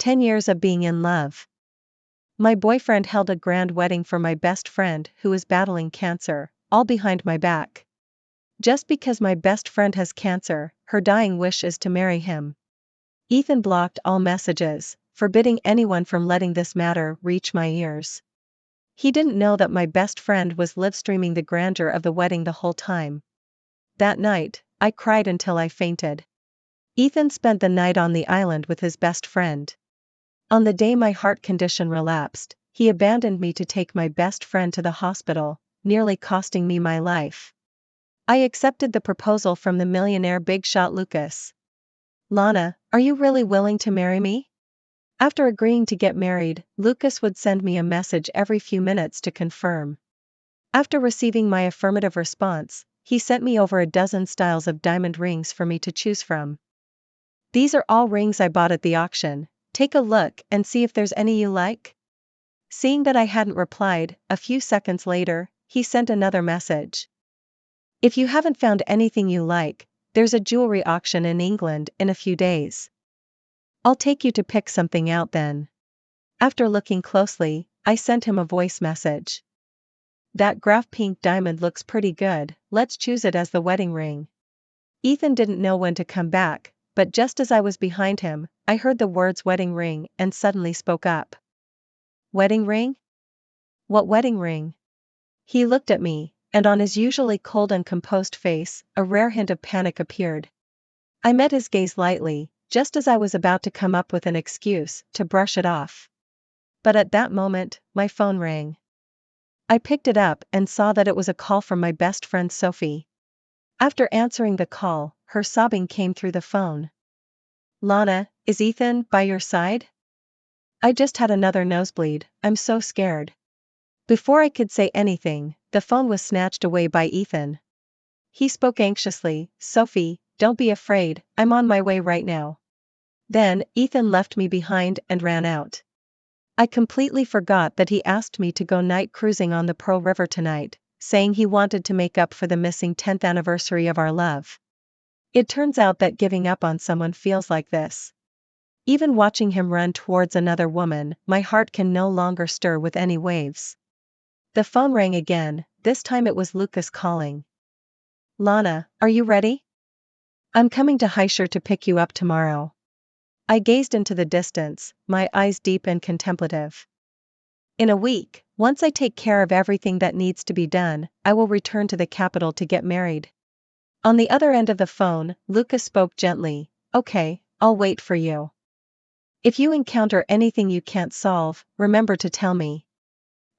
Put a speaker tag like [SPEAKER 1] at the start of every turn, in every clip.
[SPEAKER 1] 10 years of being in love. My boyfriend held a grand wedding for my best friend who is battling cancer, all behind my back. Just because my best friend has cancer, her dying wish is to marry him. Ethan blocked all messages, forbidding anyone from letting this matter reach my ears. He didn't know that my best friend was live-streaming the grandeur of the wedding the whole time. That night, I cried until I fainted. Ethan spent the night on the island with his best friend. On the day my heart condition relapsed, he abandoned me to take my best friend to the hospital, nearly costing me my life. I accepted the proposal from the millionaire big shot Lucas. Lana, are you really willing to marry me? After agreeing to get married, Lucas would send me a message every few minutes to confirm. After receiving my affirmative response, he sent me over a dozen styles of diamond rings for me to choose from. These are all rings I bought at the auction. Take a look and see if there's any you like. Seeing that I hadn't replied, a few seconds later, he sent another message. If you haven't found anything you like, there's a jewelry auction in England in a few days. I'll take you to pick something out then. After looking closely, I sent him a voice message. That graph pink diamond looks pretty good, let's choose it as the wedding ring. Ethan didn't know when to come back, but just as I was behind him, I heard the words wedding ring and suddenly spoke up. Wedding ring? What wedding ring? He looked at me, and on his usually cold and composed face, a rare hint of panic appeared. I met his gaze lightly, just as I was about to come up with an excuse to brush it off. But at that moment, my phone rang. I picked it up and saw that it was a call from my best friend Sophie. After answering the call, her sobbing came through the phone. Lana, is Ethan by your side? I just had another nosebleed, I'm so scared. Before I could say anything, the phone was snatched away by Ethan. He spoke anxiously, Sophie, don't be afraid, I'm on my way right now. Then, Ethan left me behind and ran out. I completely forgot that he asked me to go night cruising on the Pearl River tonight, saying he wanted to make up for the missing 10th anniversary of our love. It turns out that giving up on someone feels like this. Even watching him run towards another woman, my heart can no longer stir with any waves. The phone rang again, this time it was Lucas calling. Lana, are you ready? I'm coming to Highshire to pick you up tomorrow. I gazed into the distance, my eyes deep and contemplative. In a week, once I take care of everything that needs to be done, I will return to the capital to get married. On the other end of the phone, Lucas spoke gently, okay, I'll wait for you. If you encounter anything you can't solve, remember to tell me.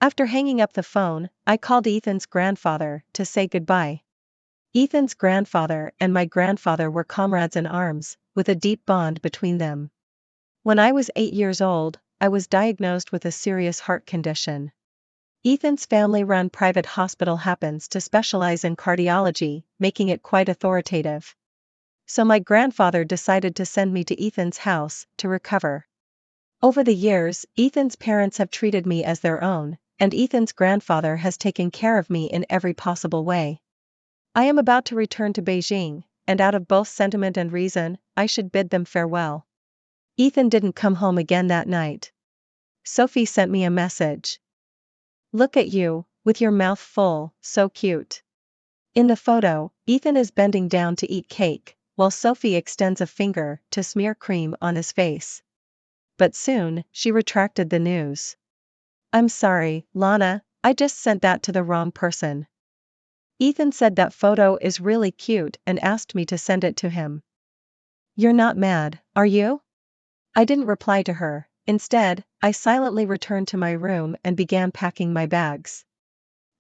[SPEAKER 1] After hanging up the phone, I called Ethan's grandfather to say goodbye. Ethan's grandfather and my grandfather were comrades in arms, with a deep bond between them. When I was 8 years old, I was diagnosed with a serious heart condition. Ethan's family-run private hospital happens to specialize in cardiology, making it quite authoritative. So my grandfather decided to send me to Ethan's house to recover. Over the years, Ethan's parents have treated me as their own, and Ethan's grandfather has taken care of me in every possible way. I am about to return to Beijing, and out of both sentiment and reason, I should bid them farewell. Ethan didn't come home again that night. Sophie sent me a message. Look at you, with your mouth full, so cute. In the photo, Ethan is bending down to eat cake, while Sophie extends a finger to smear cream on his face. But soon, she retracted the news. I'm sorry, Lana, I just sent that to the wrong person. Ethan said that photo is really cute and asked me to send it to him. You're not mad, are you? I didn't reply to her. Instead, I silently returned to my room and began packing my bags.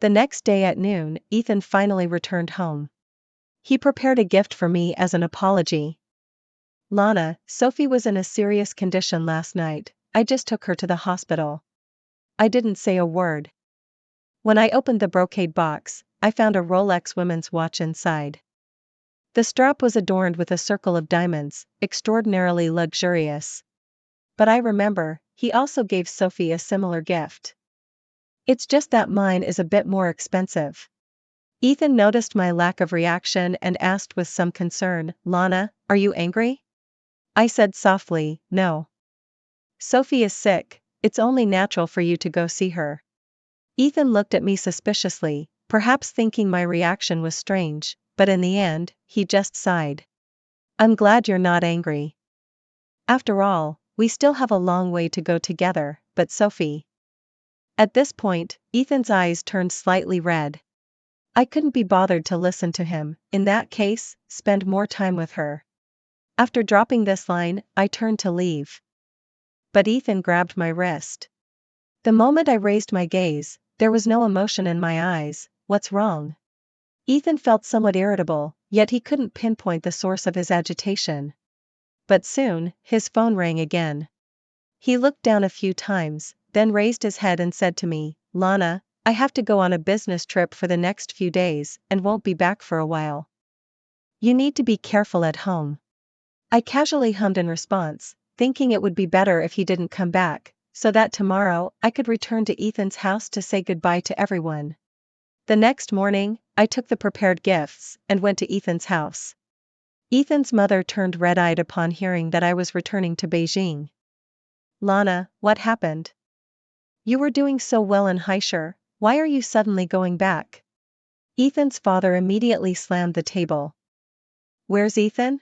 [SPEAKER 1] The next day at noon, Ethan finally returned home. He prepared a gift for me as an apology. Lana, Sophie was in a serious condition last night, I just took her to the hospital. I didn't say a word. When I opened the brocade box, I found a Rolex women's watch inside. The strap was adorned with a circle of diamonds, extraordinarily luxurious. But I remember, he also gave Sophie a similar gift. It's just that mine is a bit more expensive. Ethan noticed my lack of reaction and asked with some concern, Lana, are you angry? I said softly, no. Sophie is sick, it's only natural for you to go see her. Ethan looked at me suspiciously, perhaps thinking my reaction was strange, but in the end, he just sighed. I'm glad you're not angry. After all, we still have a long way to go together, but Sophie. At this point, Ethan's eyes turned slightly red. I couldn't be bothered to listen to him. In that case, spend more time with her. After dropping this line, I turned to leave. But Ethan grabbed my wrist. The moment I raised my gaze, there was no emotion in my eyes. What's wrong? Ethan felt somewhat irritable, yet he couldn't pinpoint the source of his agitation. But soon, his phone rang again. He looked down a few times, then raised his head and said to me, Lana, I have to go on a business trip for the next few days and won't be back for a while. You need to be careful at home. I casually hummed in response, thinking it would be better if he didn't come back, so that tomorrow I could return to Ethan's house to say goodbye to everyone. The next morning, I took the prepared gifts and went to Ethan's house. Ethan's mother turned red-eyed upon hearing that I was returning to Beijing. Lana, what happened? You were doing so well in Haishur, why are you suddenly going back? Ethan's father immediately slammed the table. Where's Ethan?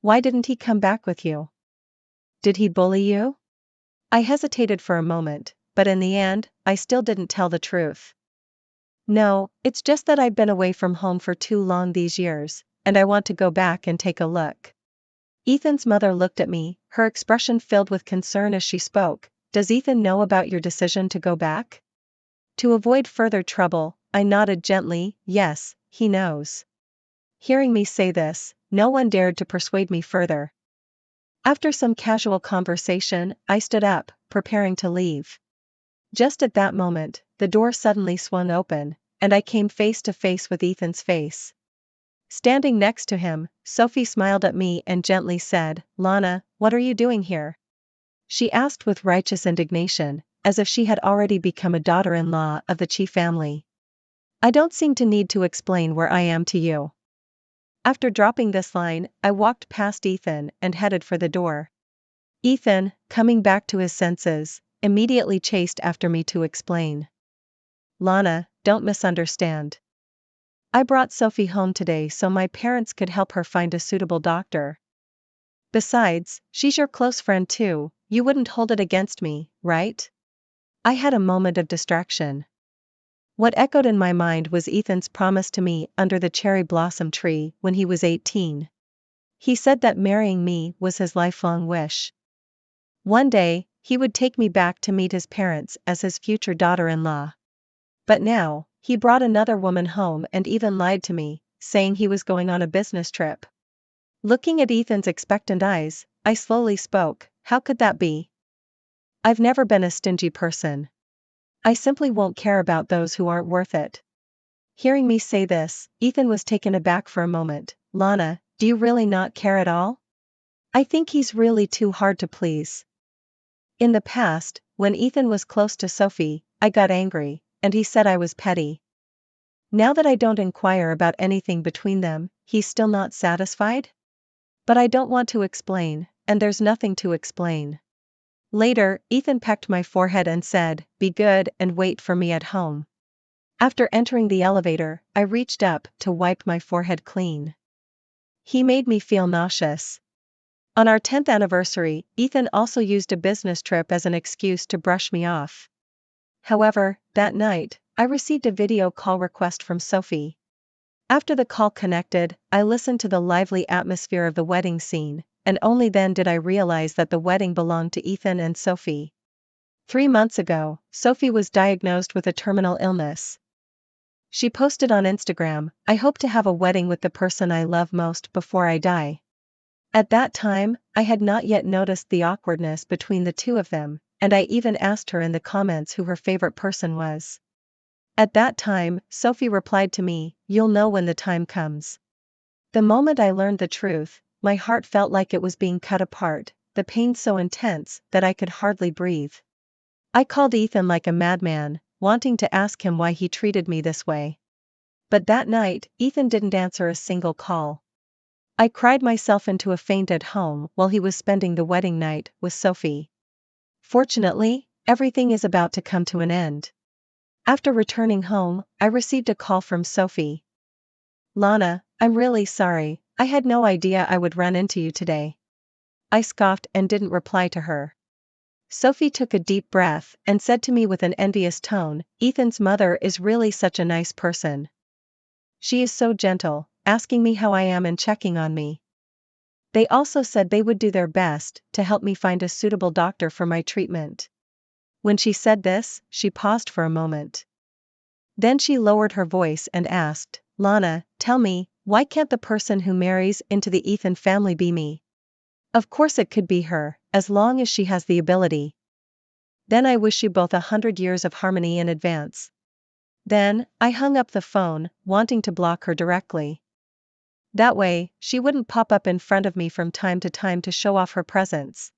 [SPEAKER 1] Why didn't he come back with you? Did he bully you? I hesitated for a moment, but in the end, I still didn't tell the truth. No, it's just that I've been away from home for too long these years, and I want to go back and take a look. Ethan's mother looked at me, her expression filled with concern as she spoke. Does Ethan know about your decision to go back? To avoid further trouble, I nodded gently, yes, he knows. Hearing me say this, no one dared to persuade me further. After some casual conversation, I stood up, preparing to leave. Just at that moment, the door suddenly swung open, and I came face to face with Ethan's face. Standing next to him, Sophie smiled at me and gently said, Lana, what are you doing here? She asked with righteous indignation, as if she had already become a daughter-in-law of the Chi family. I don't seem to need to explain where I am to you. After dropping this line, I walked past Ethan and headed for the door. Ethan, coming back to his senses, immediately chased after me to explain. Lana, don't misunderstand. I brought Sophie home today so my parents could help her find a suitable doctor. Besides, she's your close friend too, you wouldn't hold it against me, right? I had a moment of distraction. What echoed in my mind was Ethan's promise to me under the cherry blossom tree when he was 18. He said that marrying me was his lifelong wish. One day, he would take me back to meet his parents as his future daughter-in-law. But now, he brought another woman home and even lied to me, saying he was going on a business trip. Looking at Ethan's expectant eyes, I slowly spoke, how could that be? I've never been a stingy person. I simply won't care about those who aren't worth it. Hearing me say this, Ethan was taken aback for a moment. Lana, do you really not care at all? I think he's really too hard to please. In the past, when Ethan was close to Sophie, I got angry, and he said I was petty. Now that I don't inquire about anything between them, he's still not satisfied? But I don't want to explain, and there's nothing to explain. Later, Ethan pecked my forehead and said, be good and wait for me at home. After entering the elevator, I reached up to wipe my forehead clean. He made me feel nauseous. On our 10th anniversary, Ethan also used a business trip as an excuse to brush me off. However, that night, I received a video call request from Sophie. After the call connected, I listened to the lively atmosphere of the wedding scene, and only then did I realize that the wedding belonged to Ethan and Sophie. 3 months ago, Sophie was diagnosed with a terminal illness. She posted on Instagram, I hope to have a wedding with the person I love most before I die. At that time, I had not yet noticed the awkwardness between the two of them, and I even asked her in the comments who her favorite person was. At that time, Sophie replied to me, you'll know when the time comes. The moment I learned the truth, my heart felt like it was being cut apart, the pain so intense that I could hardly breathe. I called Ethan like a madman, wanting to ask him why he treated me this way. But that night, Ethan didn't answer a single call. I cried myself into a faint at home while he was spending the wedding night with Sophie. Fortunately, everything is about to come to an end. After returning home, I received a call from Sophie. Lana, I'm really sorry, I had no idea I would run into you today. I scoffed and didn't reply to her. Sophie took a deep breath and said to me with an envious tone, Ethan's mother is really such a nice person. She is so gentle, asking me how I am and checking on me. They also said they would do their best to help me find a suitable doctor for my treatment. When she said this, she paused for a moment. Then she lowered her voice and asked, Lana, tell me, why can't the person who marries into the Ethan family be me? Of course it could be her, as long as she has the ability. Then I wish you both 100 years of harmony in advance. Then, I hung up the phone, wanting to block her directly. That way, she wouldn't pop up in front of me from time to show off her presence.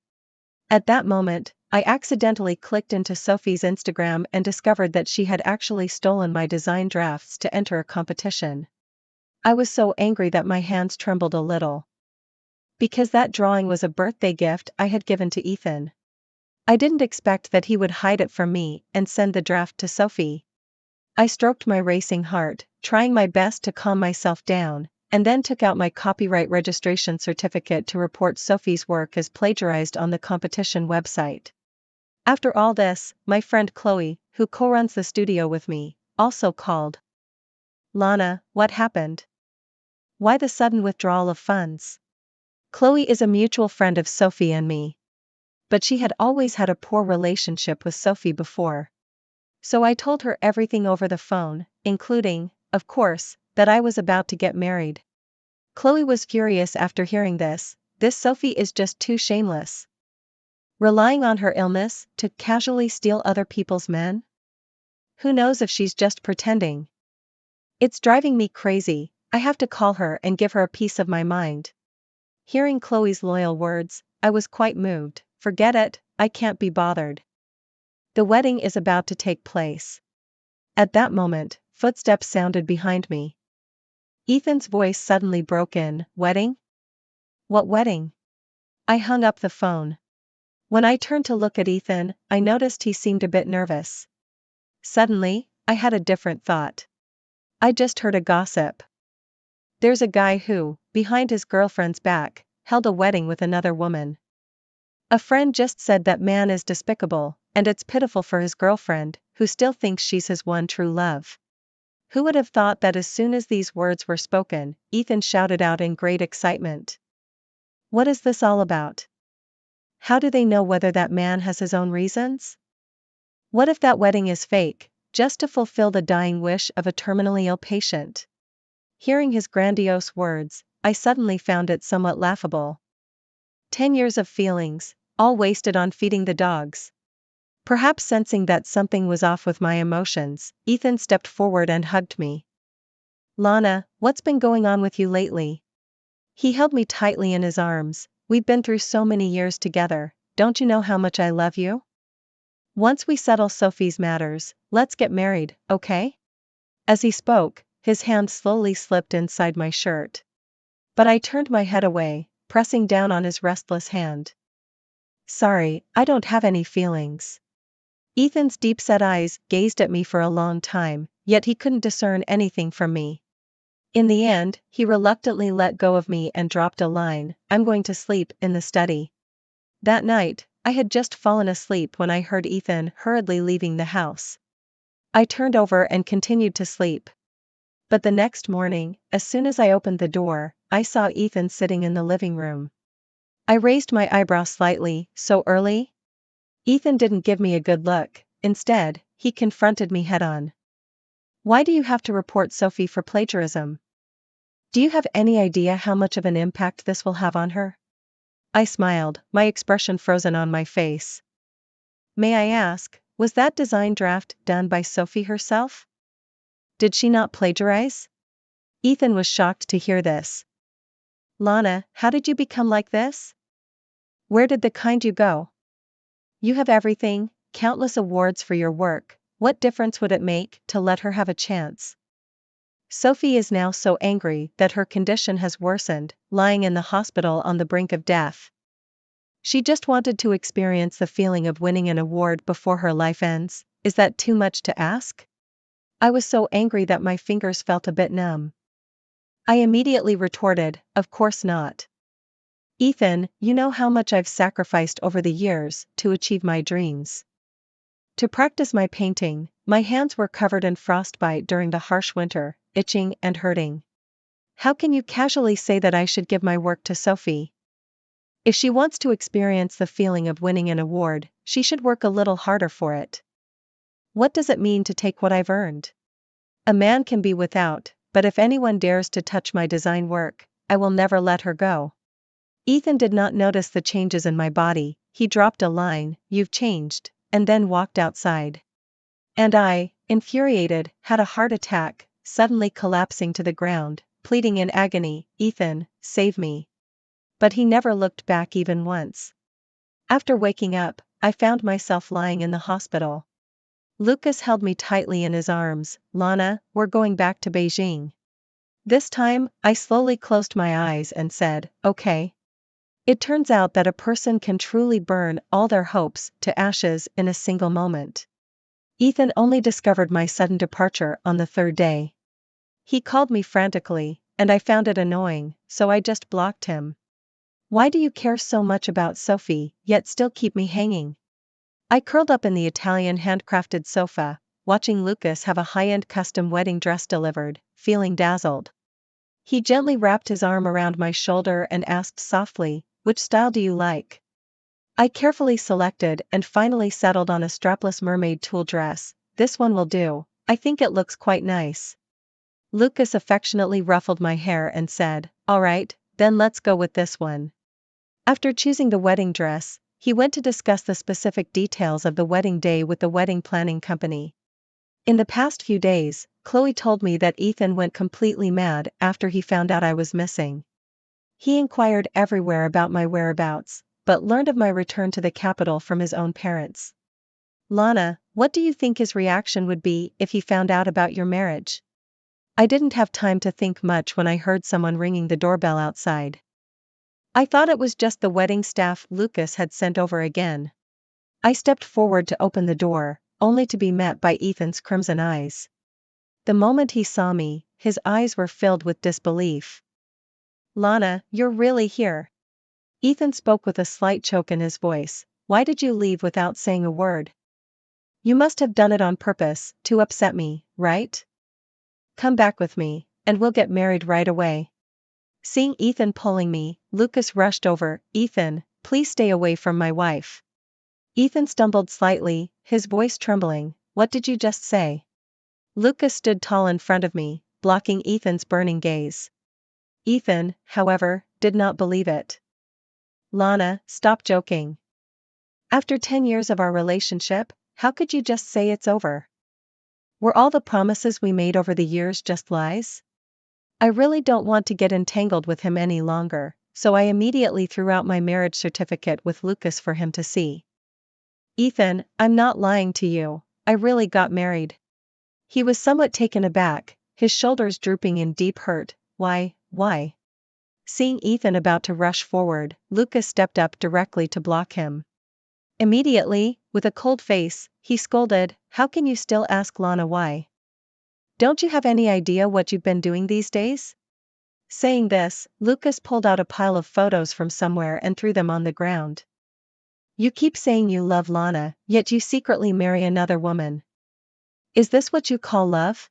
[SPEAKER 1] At that moment, I accidentally clicked into Sophie's Instagram and discovered that she had actually stolen my design drafts to enter a competition. I was so angry that my hands trembled a little. Because that drawing was a birthday gift I had given to Ethan. I didn't expect that he would hide it from me and send the draft to Sophie. I stroked my racing heart, trying my best to calm myself down, and then took out my copyright registration certificate to report Sophie's work as plagiarized on the competition website. After all this, my friend Chloe, who co-runs the studio with me, also called. Lana, what happened? Why the sudden withdrawal of funds? Chloe is a mutual friend of Sophie and me. But she had always had a poor relationship with Sophie before. So I told her everything over the phone, including, of course, that I was about to get married. Chloe was furious after hearing this Sophie is just too shameless. Relying on her illness to casually steal other people's men? Who knows if she's just pretending? It's driving me crazy, I have to call her and give her a piece of my mind. Hearing Chloe's loyal words, I was quite moved. Forget it, I can't be bothered. The wedding is about to take place. At that moment, footsteps sounded behind me. Ethan's voice suddenly broke in, Wedding? What wedding? I hung up the phone. When I turned to look at Ethan, I noticed he seemed a bit nervous. Suddenly, I had a different thought. I just heard a gossip. There's a guy who, behind his girlfriend's back, held a wedding with another woman. A friend just said that man is despicable, and it's pitiful for his girlfriend, who still thinks she's his one true love. Who would have thought that as soon as these words were spoken, Ethan shouted out in great excitement. What is this all about? How do they know whether that man has his own reasons? What if that wedding is fake, just to fulfill the dying wish of a terminally ill patient? Hearing his grandiose words, I suddenly found it somewhat laughable. 10 years of feelings, all wasted on feeding the dogs. Perhaps sensing that something was off with my emotions, Ethan stepped forward and hugged me. Lana, what's been going on with you lately? He held me tightly in his arms. We've been through so many years together, don't you know how much I love you? Once we settle Sophie's matters, let's get married, okay? As he spoke, his hand slowly slipped inside my shirt. But I turned my head away, pressing down on his restless hand. Sorry, I don't have any feelings. Ethan's deep-set eyes gazed at me for a long time, yet he couldn't discern anything from me. In the end, he reluctantly let go of me and dropped a line, I'm going to sleep in the study. That night, I had just fallen asleep when I heard Ethan hurriedly leaving the house. I turned over and continued to sleep. But the next morning, as soon as I opened the door, I saw Ethan sitting in the living room. I raised my eyebrow slightly. So early? Ethan didn't give me a good look, instead, he confronted me head-on. Why do you have to report Sophie for plagiarism? Do you have any idea how much of an impact this will have on her? I smiled, my expression frozen on my face. May I ask, was that design draft done by Sophie herself? Did she not plagiarize? Ethan was shocked to hear this. Lana, how did you become like this? Where did the kind you go? You have everything, countless awards for your work, what difference would it make to let her have a chance? Sophie is now so angry that her condition has worsened, lying in the hospital on the brink of death. She just wanted to experience the feeling of winning an award before her life ends. Is that too much to ask? I was so angry that my fingers felt a bit numb. I immediately retorted, of course not. Ethan, you know how much I've sacrificed over the years to achieve my dreams. To practice my painting, my hands were covered in frostbite during the harsh winter, itching and hurting. How can you casually say that I should give my work to Sophie? If she wants to experience the feeling of winning an award, she should work a little harder for it. What does it mean to take what I've earned? A man can be without, but if anyone dares to touch my design work, I will never let her go. Ethan did not notice the changes in my body. He dropped a line, "You've changed," and then walked outside. And I, infuriated, had a heart attack, suddenly collapsing to the ground, pleading in agony, "Ethan, save me." But he never looked back even once. After waking up, I found myself lying in the hospital. Lucas held me tightly in his arms. "Lana, we're going back to Beijing." This time, I slowly closed my eyes and said, "Okay." It turns out that a person can truly burn all their hopes to ashes in a single moment. Ethan only discovered my sudden departure on the third day. He called me frantically, and I found it annoying, so I just blocked him. Why do you care so much about Sophie, yet still keep me hanging? I curled up in the Italian handcrafted sofa, watching Lucas have a high-end custom wedding dress delivered, feeling dazzled. He gently wrapped his arm around my shoulder and asked softly, "Which style do you like?" I carefully selected and finally settled on a strapless mermaid tulle dress. "This one will do, I think it looks quite nice." Lucas affectionately ruffled my hair and said, "All right, then let's go with this one." After choosing the wedding dress, he went to discuss the specific details of the wedding day with the wedding planning company. In the past few days, Chloe told me that Ethan went completely mad after he found out I was missing. He inquired everywhere about my whereabouts, but learned of my return to the capital from his own parents. "Lana, what do you think his reaction would be if he found out about your marriage?" I didn't have time to think much when I heard someone ringing the doorbell outside. I thought it was just the wedding staff Lucas had sent over again. I stepped forward to open the door, only to be met by Ethan's crimson eyes. The moment he saw me, his eyes were filled with disbelief. "Lana, you're really here?" Ethan spoke with a slight choke in his voice. "Why did you leave without saying a word? You must have done it on purpose, to upset me, right? Come back with me, and we'll get married right away." Seeing Ethan pulling me, Lucas rushed over. "Ethan, please stay away from my wife." Ethan stumbled slightly, his voice trembling. "What did you just say?" Lucas stood tall in front of me, blocking Ethan's burning gaze. Ethan, however, did not believe it. "Lana, stop joking. After 10 years of our relationship, how could you just say it's over? Were all the promises we made over the years just lies? I really don't want to get entangled with him any longer, so I immediately threw out my marriage certificate with Lucas for him to see. Ethan, I'm not lying to you, I really got married." He was somewhat taken aback, his shoulders drooping in deep hurt. Why? Seeing Ethan about to rush forward, Lucas stepped up directly to block him. Immediately, with a cold face, he scolded, "How can you still ask Lana why? Don't you have any idea what you've been doing these days?" Saying this, Lucas pulled out a pile of photos from somewhere and threw them on the ground. "You keep saying you love Lana, yet you secretly marry another woman. Is this what you call love?"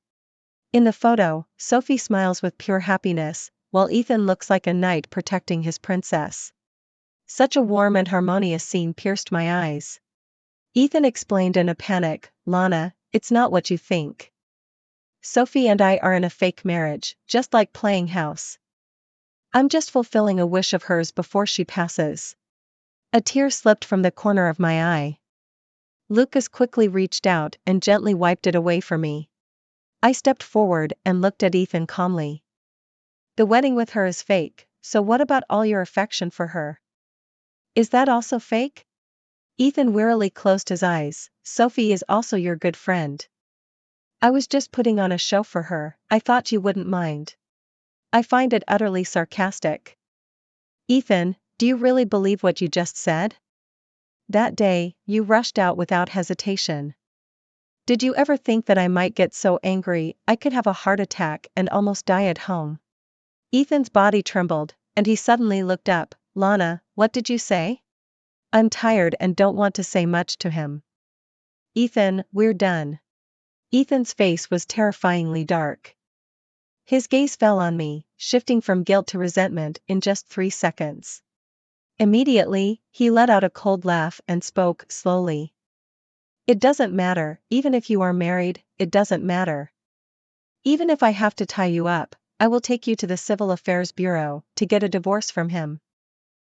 [SPEAKER 1] In the photo, Sophie smiles with pure happiness, while Ethan looks like a knight protecting his princess. Such a warm and harmonious scene pierced my eyes. Ethan explained in a panic, "Lana, it's not what you think. Sophie and I are in a fake marriage, just like playing house. I'm just fulfilling a wish of hers before she passes." A tear slipped from the corner of my eye. Lucas quickly reached out and gently wiped it away for me. I stepped forward and looked at Ethan calmly. "The wedding with her is fake, so what about all your affection for her? Is that also fake?" Ethan wearily closed his eyes. "Sophie is also your good friend. I was just putting on a show for her, I thought you wouldn't mind." I find it utterly sarcastic. "Ethan, Do you really believe what you just said? That day, you rushed out without hesitation. Did you ever think that I might get so angry I could have a heart attack and almost die at home? Ethan's body trembled, and he suddenly looked up. Lana, what did you say? I'm tired and don't want to say much to him. Ethan, we're done. Ethan's face was terrifyingly dark. His gaze fell on me, shifting from guilt to resentment in just 3 seconds. Immediately, he let out a cold laugh and spoke slowly. It doesn't matter, even if you are married, it doesn't matter. Even if I have to tie you up, I will take you to the Civil Affairs Bureau to get a divorce from him.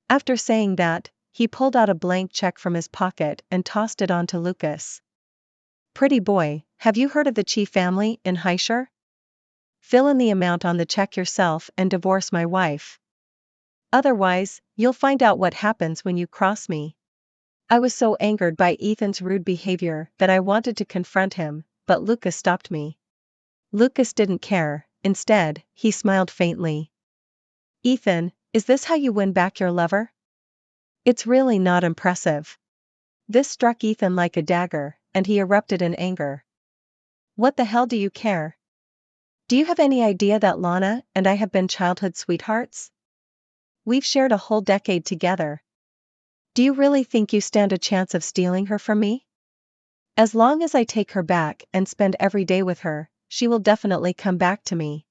[SPEAKER 1] After saying that, he pulled out a blank check from his pocket and tossed it onto Lucas. Pretty boy, have you heard of the Chi family in Heischer? Fill in the amount on the check yourself and divorce my wife. Otherwise, you'll find out what happens when you cross me. I was so angered by Ethan's rude behavior that I wanted to confront him, but Lucas stopped me. Lucas didn't care, instead, he smiled faintly. Ethan, is this how you win back your lover? It's really not impressive. This struck Ethan like a dagger, and he erupted in anger. What the hell do you care? Do you have any idea that Lana and I have been childhood sweethearts? We've shared a whole decade together. Do you really think you stand a chance of stealing her from me? As long as I take her back and spend every day with her, she will definitely come back to me.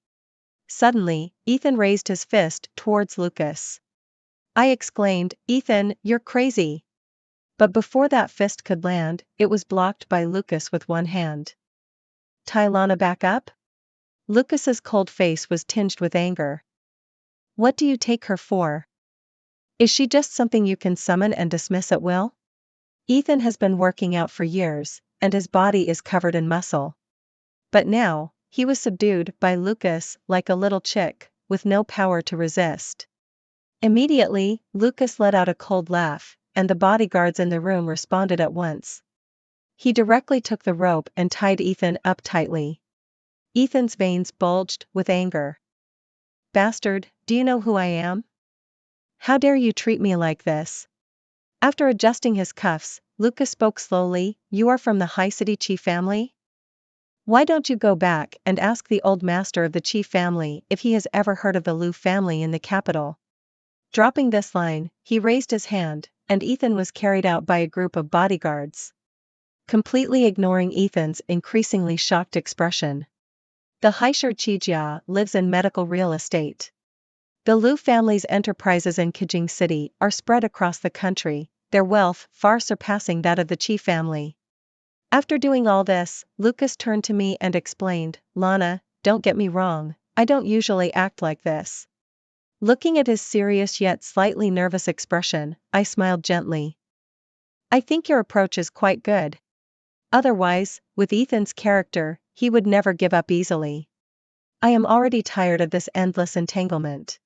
[SPEAKER 1] Suddenly, Ethan raised his fist towards Lucas. I exclaimed, Ethan, you're crazy. But before that fist could land, it was blocked by Lucas with one hand. Tie Lana back up? Lucas's cold face was tinged with anger. What do you take her for? Is she just something you can summon and dismiss at will? Ethan has been working out for years, and his body is covered in muscle. But now, he was subdued by Lucas like a little chick, with no power to resist. Immediately, Lucas let out a cold laugh, and the bodyguards in the room responded at once. He directly took the rope and tied Ethan up tightly. Ethan's veins bulged with anger. Bastard, do you know who I am? How dare you treat me like this? After adjusting his cuffs, Lucas spoke slowly, you are from the High City Chi family? Why don't you go back and ask the old master of the Chi family if he has ever heard of the Liu family in the capital? Dropping this line, he raised his hand, and Ethan was carried out by a group of bodyguards. Completely ignoring Ethan's increasingly shocked expression. The Heischer Chijia lives in medical real estate. The Liu family's enterprises in Kijing City are spread across the country, their wealth far surpassing that of the Chi family. After doing all this, Lucas turned to me and explained, Lana, don't get me wrong, I don't usually act like this. Looking at his serious yet slightly nervous expression, I smiled gently. I think your approach is quite good. Otherwise, with Ethan's character, he would never give up easily. I am already tired of this endless entanglement.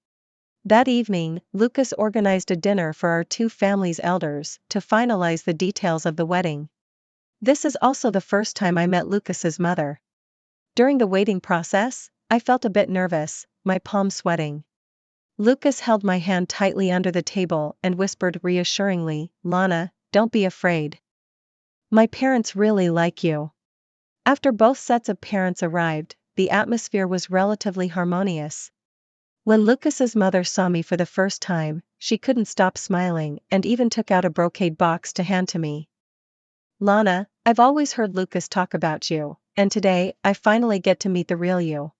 [SPEAKER 1] That evening, Lucas organized a dinner for our two families' elders to finalize the details of the wedding. This is also the first time I met Lucas's mother. During the waiting process, I felt a bit nervous, my palms sweating. Lucas held my hand tightly under the table and whispered reassuringly, Lana, don't be afraid. My parents really like you. After both sets of parents arrived, the atmosphere was relatively harmonious. When Lucas's mother saw me for the first time, she couldn't stop smiling and even took out a brocade box to hand to me. Lana, I've always heard Lucas talk about you, and today I finally get to meet the real you.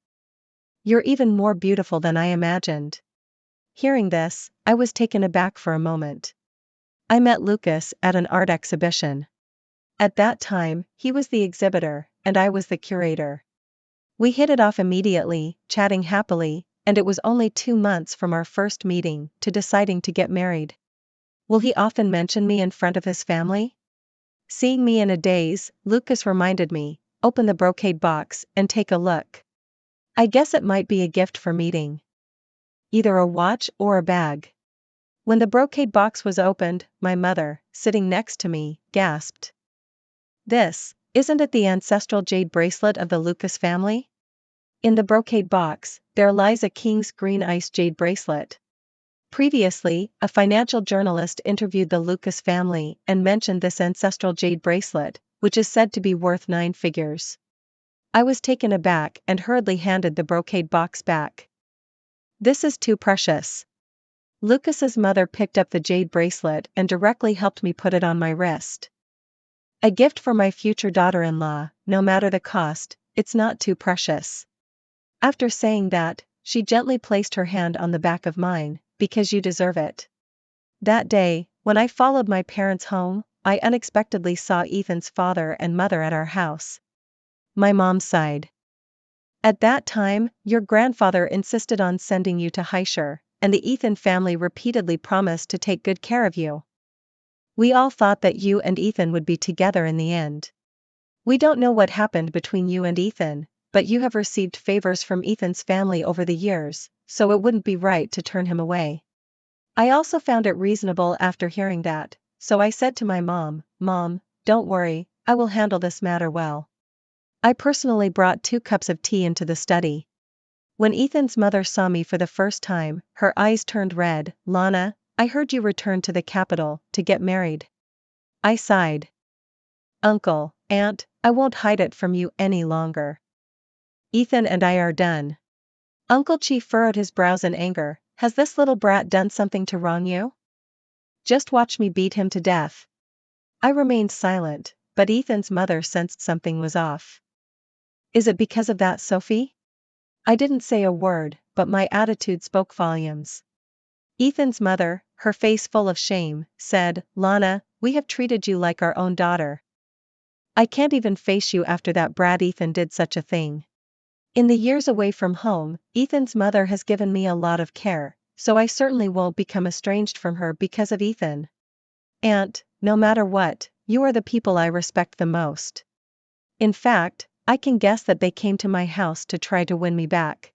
[SPEAKER 1] You're even more beautiful than I imagined. Hearing this, I was taken aback for a moment. I met Lucas at an art exhibition. At that time, he was the exhibitor, and I was the curator. We hit it off immediately, chatting happily, and it was only 2 months from our first meeting to deciding to get married. Will he often mention me in front of his family? Seeing me in a daze, Lucas reminded me, open the brocade box and take a look. I guess it might be a gift for meeting. Either a watch or a bag. When the brocade box was opened, my mother, sitting next to me, gasped. Isn't it the ancestral jade bracelet of the Lucas family? In the brocade box, there lies a king's green ice jade bracelet. Previously, a financial journalist interviewed the Lucas family and mentioned this ancestral jade bracelet, which is said to be worth 9 figures. I was taken aback and hurriedly handed the brocade box back. This is too precious. Lucas's mother picked up the jade bracelet and directly helped me put it on my wrist. A gift for my future daughter-in-law, no matter the cost, it's not too precious. After saying that, she gently placed her hand on the back of mine, because you deserve it. That day, when I followed my parents home, I unexpectedly saw Ethan's father and mother at our house. My mom sighed. At that time, your grandfather insisted on sending you to Heischer, and the Ethan family repeatedly promised to take good care of you. We all thought that you and Ethan would be together in the end. We don't know what happened between you and Ethan, but you have received favors from Ethan's family over the years, so it wouldn't be right to turn him away. I also found it reasonable after hearing that, so I said to my mom, "Mom, don't worry, I will handle this matter well." I personally brought 2 cups of tea into the study. When Ethan's mother saw me for the first time, her eyes turned red. "Lana, I heard you returned to the capital to get married." I sighed. "Uncle, Aunt, I won't hide it from you any longer. Ethan and I are done." Uncle Chi furrowed his brows in anger. "Has this little brat done something to wrong you? Just watch me beat him to death." I remained silent, but Ethan's mother sensed something was off. "Is it because of that, Sophie?" I didn't say a word, but my attitude spoke volumes. Ethan's mother, her face full of shame, said, "Lana, we have treated you like our own daughter. I can't even face you after that brat Ethan did such a thing. In the years away from home, Ethan's mother has given me a lot of care, so I certainly won't become estranged from her because of Ethan. Aunt, no matter what, you are the people I respect the most. In fact, I can guess that they came to my house to try to win me back."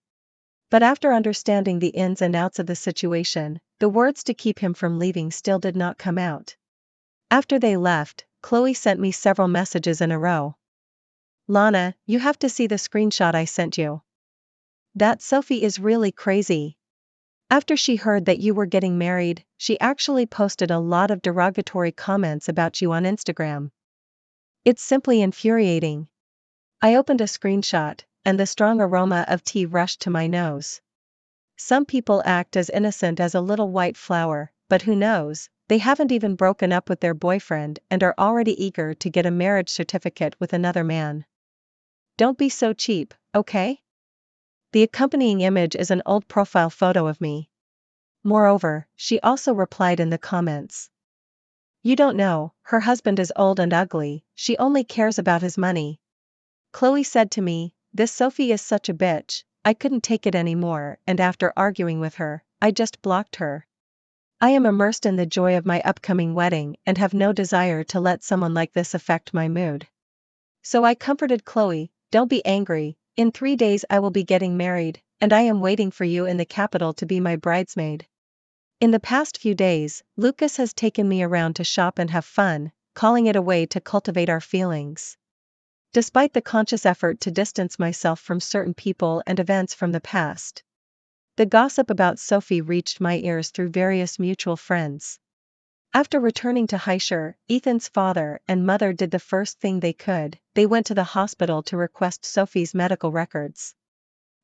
[SPEAKER 1] But after understanding the ins and outs of the situation, the words to keep him from leaving still did not come out. After they left, Chloe sent me several messages in a row. "Lana, you have to see the screenshot I sent you. That Sophie is really crazy. After she heard that you were getting married, she actually posted a lot of derogatory comments about you on Instagram. It's simply infuriating." I opened a screenshot, and the strong aroma of tea rushed to my nose. Some people act as innocent as a little white flower, but who knows, they haven't even broken up with their boyfriend and are already eager to get a marriage certificate with another man. Don't be so cheap, okay? The accompanying image is an old profile photo of me. Moreover, she also replied in the comments. "You don't know, her husband is old and ugly, she only cares about his money." Chloe said to me, "This Sophie is such a bitch, I couldn't take it anymore, and after arguing with her, I just blocked her. I am immersed in the joy of my upcoming wedding and have no desire to let someone like this affect my mood." So I comforted Chloe, "Don't be angry, in 3 days I will be getting married, and I am waiting for you in the capital to be my bridesmaid." In the past few days, Lucas has taken me around to shop and have fun, calling it a way to cultivate our feelings. Despite the conscious effort to distance myself from certain people and events from the past, the gossip about Sophie reached my ears through various mutual friends. After returning to Heischer, Ethan's father and mother did the first thing they could. They went to the hospital to request Sophie's medical records.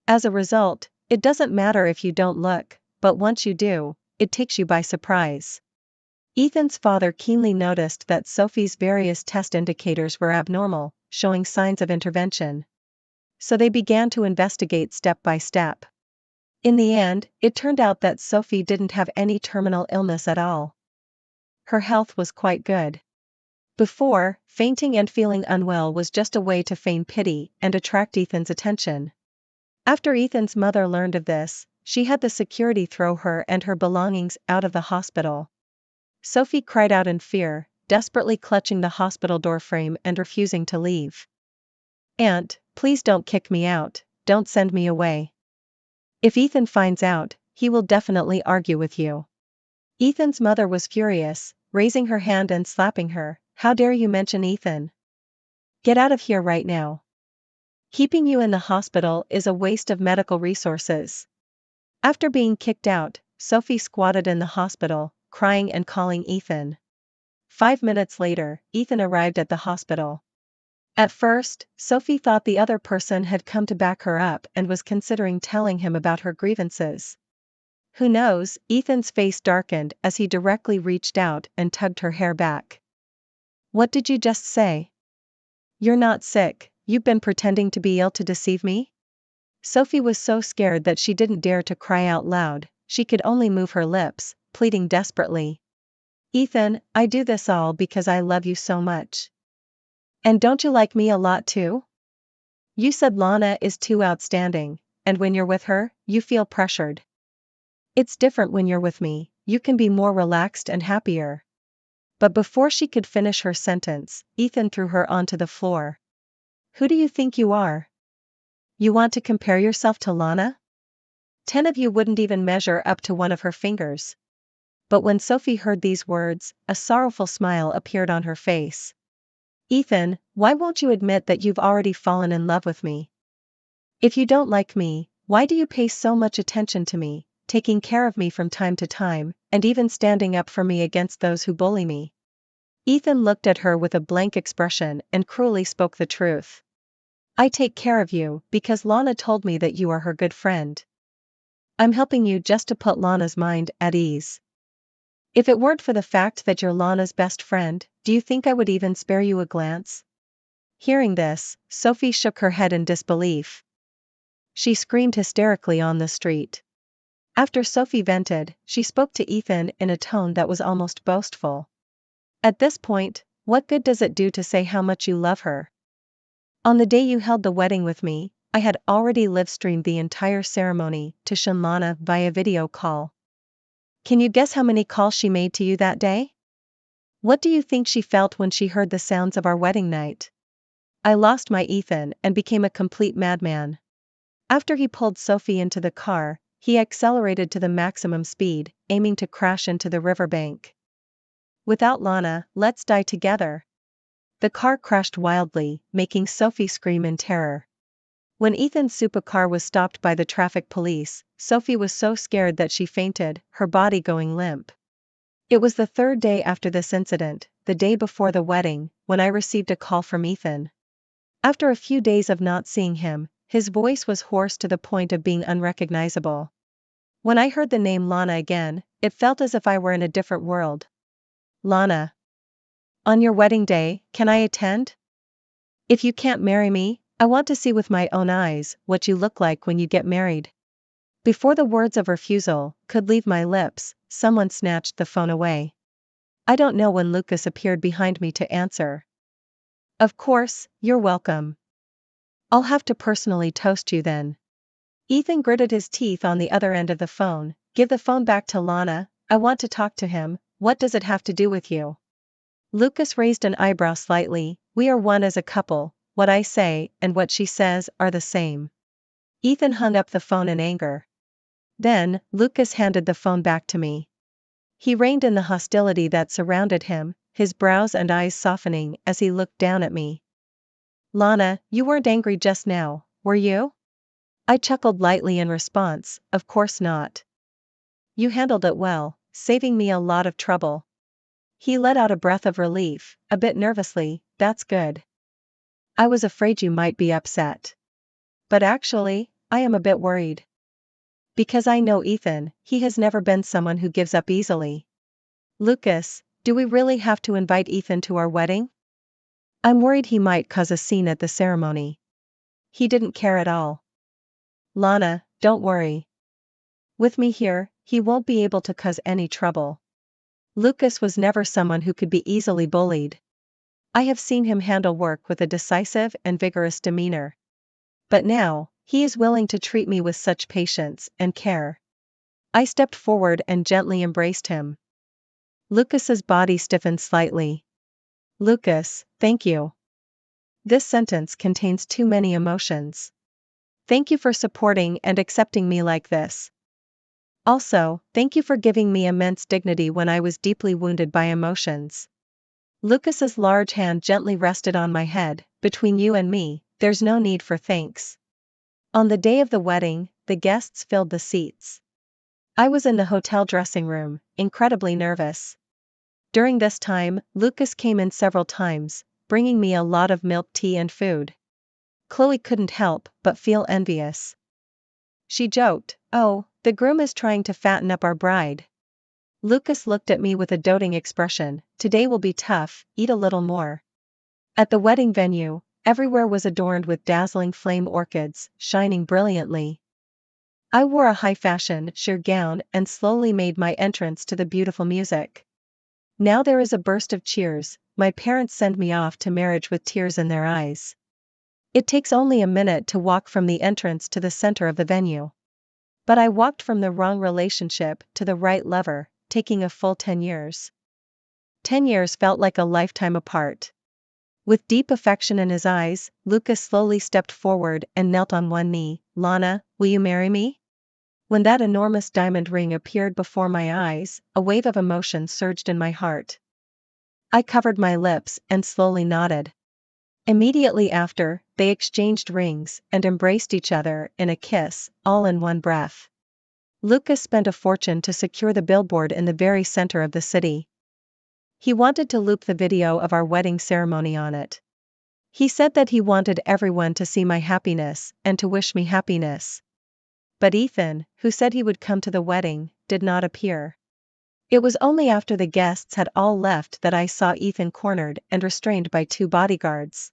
[SPEAKER 1] As a result, it doesn't matter if you don't look, but once you do, it takes you by surprise. Ethan's father keenly noticed that Sophie's various test indicators were abnormal, showing signs of intervention. So they began to investigate step by step. In the end, it turned out that Sophie didn't have any terminal illness at all. Her health was quite good. Before, fainting and feeling unwell was just a way to feign pity and attract Ethan's attention. After Ethan's mother learned of this, she had the security throw her and her belongings out of the hospital. Sophie cried out in fear, desperately clutching the hospital doorframe and refusing to leave. "Aunt, please don't kick me out, don't send me away. If Ethan finds out, he will definitely argue with you." Ethan's mother was furious, raising her hand and slapping her. "How dare you mention Ethan? Get out of here right now. Keeping you in the hospital is a waste of medical resources." After being kicked out, Sophie squatted in the hospital, crying and calling Ethan. 5 minutes later, Ethan arrived at the hospital. At first, Sophie thought the other person had come to back her up and was considering telling him about her grievances. Who knows, Ethan's face darkened as he directly reached out and tugged her hair back. "What did you just say? You're not sick, you've been pretending to be ill to deceive me?" Sophie was so scared that she didn't dare to cry out loud, she could only move her lips, pleading desperately. "Ethan, I do this all because I love you so much. And don't you like me a lot too? You said Lana is too outstanding, and when you're with her, you feel pressured. It's different when you're with me, you can be more relaxed and happier." But before she could finish her sentence, Ethan threw her onto the floor. "Who do you think you are? You want to compare yourself to Lana? 10 of you wouldn't even measure up to one of her fingers." But when Sophie heard these words, a sorrowful smile appeared on her face. "Ethan, why won't you admit that you've already fallen in love with me? If you don't like me, why do you pay so much attention to me, taking care of me from time to time, and even standing up for me against those who bully me?" Ethan looked at her with a blank expression and cruelly spoke the truth. "I take care of you because Lana told me that you are her good friend. I'm helping you just to put Lana's mind at ease. If it weren't for the fact that you're Lana's best friend, do you think I would even spare you a glance?" Hearing this, Sophie shook her head in disbelief. She screamed hysterically on the street. After Sophie vented, she spoke to Ethan in a tone that was almost boastful. "At this point, what good does it do to say how much you love her? On the day you held the wedding with me, I had already live-streamed the entire ceremony to Lana via video call. Can you guess how many calls she made to you that day? What do you think she felt when she heard the sounds of our wedding night? I lost my Ethan and became a complete madman." After he pulled Sophie into the car, he accelerated to the maximum speed, aiming to crash into the riverbank. "Without Lana, let's die together." The car crashed wildly, making Sophie scream in terror. When Ethan's supercar was stopped by the traffic police, Sophie was so scared that she fainted, her body going limp. It was the third day after this incident, the day before the wedding, when I received a call from Ethan. After a few days of not seeing him, his voice was hoarse to the point of being unrecognizable. When I heard the name Lana again, it felt as if I were in a different world. "Lana. On your wedding day, can I attend? If you can't marry me, I want to see with my own eyes what you look like when you get married." Before the words of refusal could leave my lips, someone snatched the phone away. I don't know when Lucas appeared behind me to answer. "Of course, you're welcome. I'll have to personally toast you then." Ethan gritted his teeth on the other end of the phone. "Give the phone back to Lana, I want to talk to him. What does it have to do with you?" Lucas raised an eyebrow slightly. "We are one as a couple, what I say and what she says are the same." Ethan hung up the phone in anger. Then, Lucas handed the phone back to me. He reined in the hostility that surrounded him, his brows and eyes softening as he looked down at me. "Lana, you weren't angry just now, were you?" I chuckled lightly in response, "Of course not. You handled it well, saving me a lot of trouble." He let out a breath of relief, a bit nervously. "That's good. I was afraid you might be upset. But actually, I am a bit worried. Because I know Ethan, he has never been someone who gives up easily." "Lucas, do we really have to invite Ethan to our wedding? I'm worried he might cause a scene at the ceremony." He didn't care at all. "Lana, don't worry. With me here, he won't be able to cause any trouble." Lucas was never someone who could be easily bullied. I have seen him handle work with a decisive and vigorous demeanor. But now, he is willing to treat me with such patience and care. I stepped forward and gently embraced him. Lucas's body stiffened slightly. "Lucas, thank you. This sentence contains too many emotions. Thank you for supporting and accepting me like this. Also, thank you for giving me immense dignity when I was deeply wounded by emotions." Lucas's large hand gently rested on my head. "Between you and me, there's no need for thanks." On the day of the wedding, the guests filled the seats. I was in the hotel dressing room, incredibly nervous. During this time, Lucas came in several times, bringing me a lot of milk tea and food. Chloe couldn't help but feel envious. She joked, "Oh, the groom is trying to fatten up our bride." Lucas looked at me with a doting expression, "Today will be tough, eat a little more." At the wedding venue, everywhere was adorned with dazzling flame orchids, shining brilliantly. I wore a high-fashion sheer gown and slowly made my entrance to the beautiful music. Now there is a burst of cheers. My parents send me off to marriage with tears in their eyes. It takes only a minute to walk from the entrance to the center of the venue. But I walked from the wrong relationship to the right lover, taking a full 10 years. 10 years felt like a lifetime apart. With deep affection in his eyes, Lucas slowly stepped forward and knelt on one knee. "Lana, will you marry me?" When that enormous diamond ring appeared before my eyes, a wave of emotion surged in my heart. I covered my lips and slowly nodded. Immediately after, they exchanged rings and embraced each other in a kiss, all in one breath. Lucas spent a fortune to secure the billboard in the very center of the city. He wanted to loop the video of our wedding ceremony on it. He said that he wanted everyone to see my happiness and to wish me happiness. But Ethan, who said he would come to the wedding, did not appear. It was only after the guests had all left that I saw Ethan cornered and restrained by 2 bodyguards.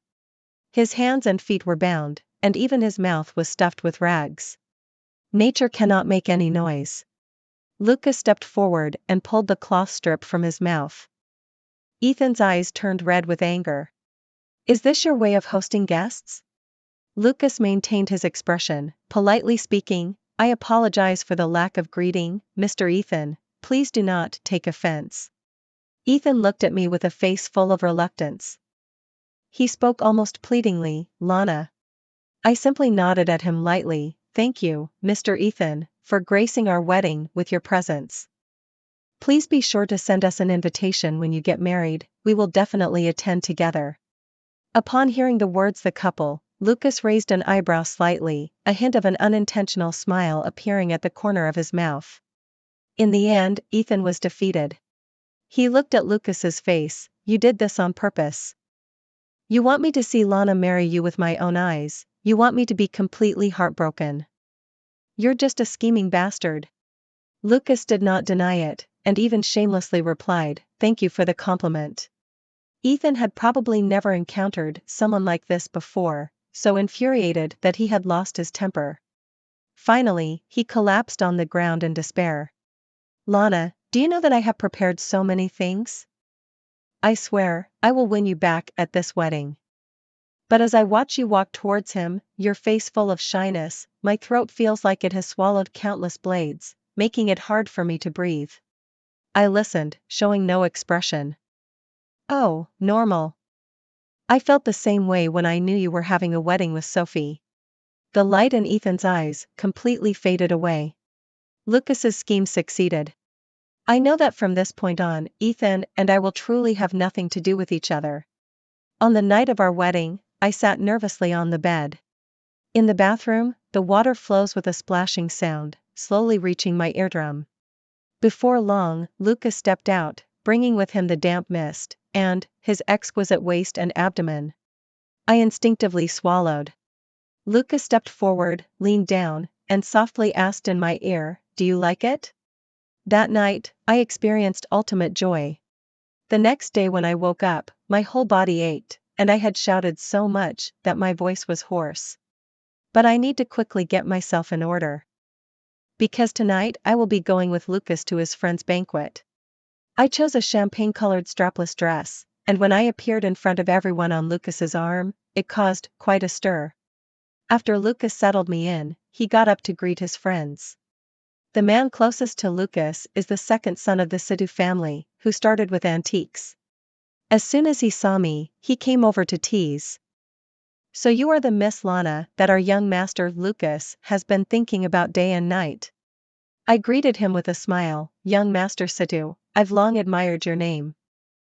[SPEAKER 1] His hands and feet were bound, and even his mouth was stuffed with rags. Nature cannot make any noise. Lucas stepped forward and pulled the cloth strip from his mouth. Ethan's eyes turned red with anger. "Is this your way of hosting guests?" Lucas maintained his expression, politely speaking, "I apologize for the lack of greeting, Mr. Ethan, please do not take offense." Ethan looked at me with a face full of reluctance. He spoke almost pleadingly, "Lana." I simply nodded at him lightly. "Thank you, Mr. Ethan, for gracing our wedding with your presence. Please be sure to send us an invitation when you get married, we will definitely attend together." Upon hearing the words "the couple," Lucas raised an eyebrow slightly, a hint of an unintentional smile appearing at the corner of his mouth. In the end, Ethan was defeated. He looked at Lucas's face. "You did this on purpose. You want me to see Lana marry you with my own eyes, you want me to be completely heartbroken. You're just a scheming bastard." Lucas did not deny it, and even shamelessly replied, "Thank you for the compliment." Ethan had probably never encountered someone like this before, so infuriated that he had lost his temper. Finally, he collapsed on the ground in despair. "Lana, do you know that I have prepared so many things? I swear, I will win you back at this wedding." But as I watch you walk towards him, your face full of shyness, my throat feels like it has swallowed countless blades, making it hard for me to breathe. I listened, showing no expression. "Oh, normal. I felt the same way when I knew you were having a wedding with Sophie." The light in Ethan's eyes completely faded away. Lucas's scheme succeeded. I know that from this point on, Ethan and I will truly have nothing to do with each other. On the night of our wedding, I sat nervously on the bed. In the bathroom, the water flows with a splashing sound, slowly reaching my eardrum. Before long, Lucas stepped out, bringing with him the damp mist, and his exquisite waist and abdomen. I instinctively swallowed. Lucas stepped forward, leaned down, and softly asked in my ear, "Do you like it?" That night, I experienced ultimate joy. The next day when I woke up, my whole body ached, and I had shouted so much that my voice was hoarse. But I need to quickly get myself in order. Because tonight I will be going with Lucas to his friend's banquet. I chose a champagne-colored strapless dress, and when I appeared in front of everyone on Lucas's arm, it caused quite a stir. After Lucas settled me in, he got up to greet his friends. The man closest to Lucas is the second son of the Sidhu family, who started with antiques. As soon as he saw me, he came over to tease. "So you are the Miss Lana that our young master Lucas has been thinking about day and night." I greeted him with a smile. "Young Master Sidhu, I've long admired your name."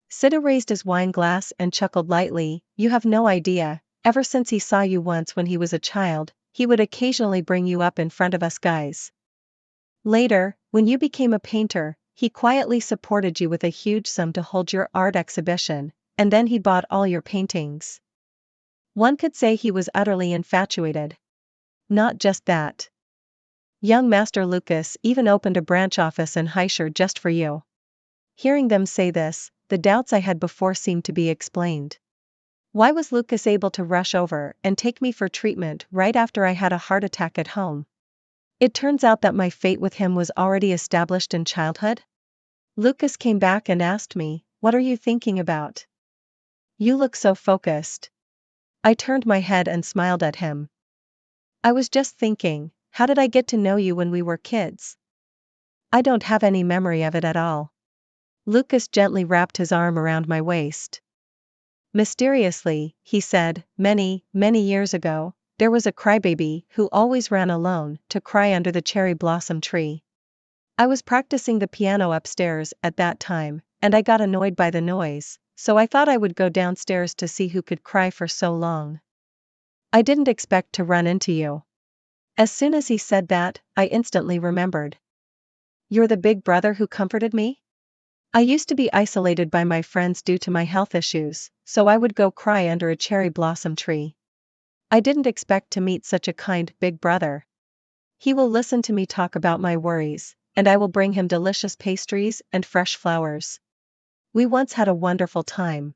[SPEAKER 1] Sidhu raised his wine glass and chuckled lightly. "You have no idea, ever since he saw you once when he was a child, he would occasionally bring you up in front of us guys. Later, When you became a painter, he quietly supported you with a huge sum to hold your art exhibition, and then he bought all your paintings. One could say he was utterly infatuated. Not just that. Young Master Lucas even opened a branch office in Heischer just for you. Hearing them say this, the doubts I had before seemed to be explained. Why was Lucas able to rush over and take me for treatment right after I had a heart attack at home? It turns out that my fate with him was already established in childhood. Lucas came back and asked me, "What are you thinking about? You look so focused." I turned my head and smiled at him. "I was just thinking, how did I get to know you when we were kids? I don't have any memory of it at all." Lucas gently wrapped his arm around my waist. Mysteriously, he said, "Many, many years ago, there was a crybaby who always ran alone to cry under the cherry blossom tree. I was practicing the piano upstairs at that time, and I got annoyed by the noise, so I thought I would go downstairs to see who could cry for so long. I didn't expect to run into you." As soon as he said that, I instantly remembered. "You're the big brother who comforted me? I used to be isolated by my friends due to my health issues, so I would go cry under a cherry blossom tree. I didn't expect to meet such a kind big brother. He will listen to me talk about my worries, and I will bring him delicious pastries and fresh flowers. We once had a wonderful time."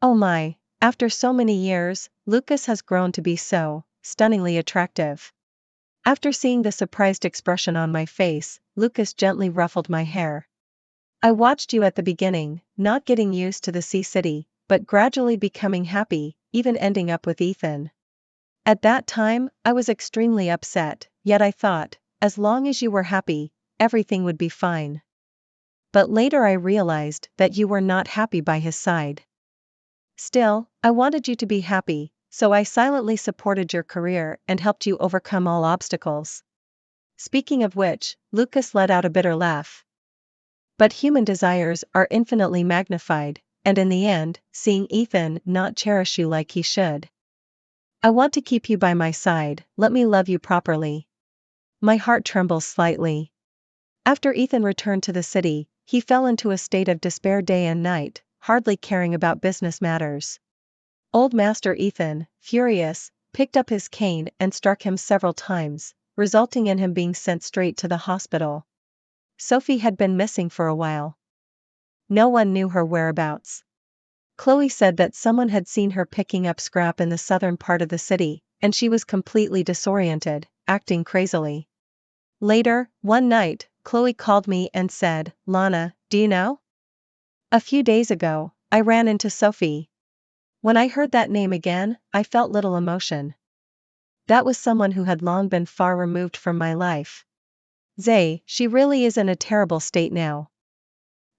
[SPEAKER 1] Oh my, after so many years, Lucas has grown to be so stunningly attractive. After seeing the surprised expression on my face, Lucas gently ruffled my hair. "I watched you at the beginning, not getting used to the sea city, but gradually becoming happy, even ending up with Ethan. At that time, I was extremely upset, yet I thought, as long as you were happy, everything would be fine. But later I realized that you were not happy by his side. Still, I wanted you to be happy, so I silently supported your career and helped you overcome all obstacles." Speaking of which, Lucas let out a bitter laugh. "But human desires are infinitely magnified, and in the end, seeing Ethan not cherish you like he should. I want to keep you by my side, let me love you properly." My heart trembles slightly. After Ethan returned to the city, he fell into a state of despair day and night, hardly caring about business matters. Old Master Ethan, furious, picked up his cane and struck him several times, resulting in him being sent straight to the hospital. Sophie had been missing for a while. No one knew her whereabouts. Chloe said that someone had seen her picking up scrap in the southern part of the city, and she was completely disoriented, acting crazily. Later, one night, Chloe called me and said, "Lana, do you know? A few days ago, I ran into Sophie." When I heard that name again, I felt little emotion. That was someone who had long been far removed from my life. Zay, she really is in a terrible state now.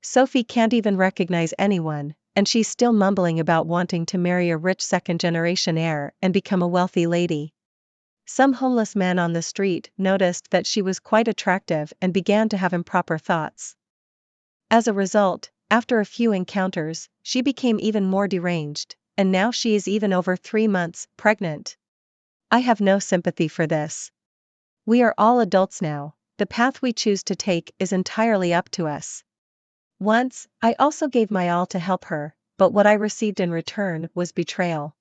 [SPEAKER 1] Sophie can't even recognize anyone, and she's still mumbling about wanting to marry a rich second-generation heir and become a wealthy lady. Some homeless man on the street noticed that she was quite attractive and began to have improper thoughts. As a result, after a few encounters, she became even more deranged, and now she is even over 3 months pregnant. I have no sympathy for this. We are all adults now, the path we choose to take is entirely up to us. Once, I also gave my all to help her, but what I received in return was betrayal.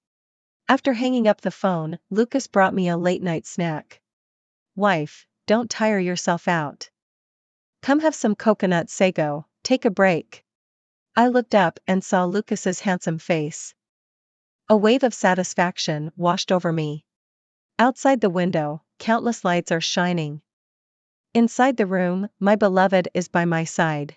[SPEAKER 1] After hanging up the phone, Lucas brought me a late-night snack. "Wife, don't tire yourself out. Come have some coconut sago, take a break." I looked up and saw Lucas's handsome face. A wave of satisfaction washed over me. Outside the window, countless lights are shining. Inside the room, my beloved is by my side.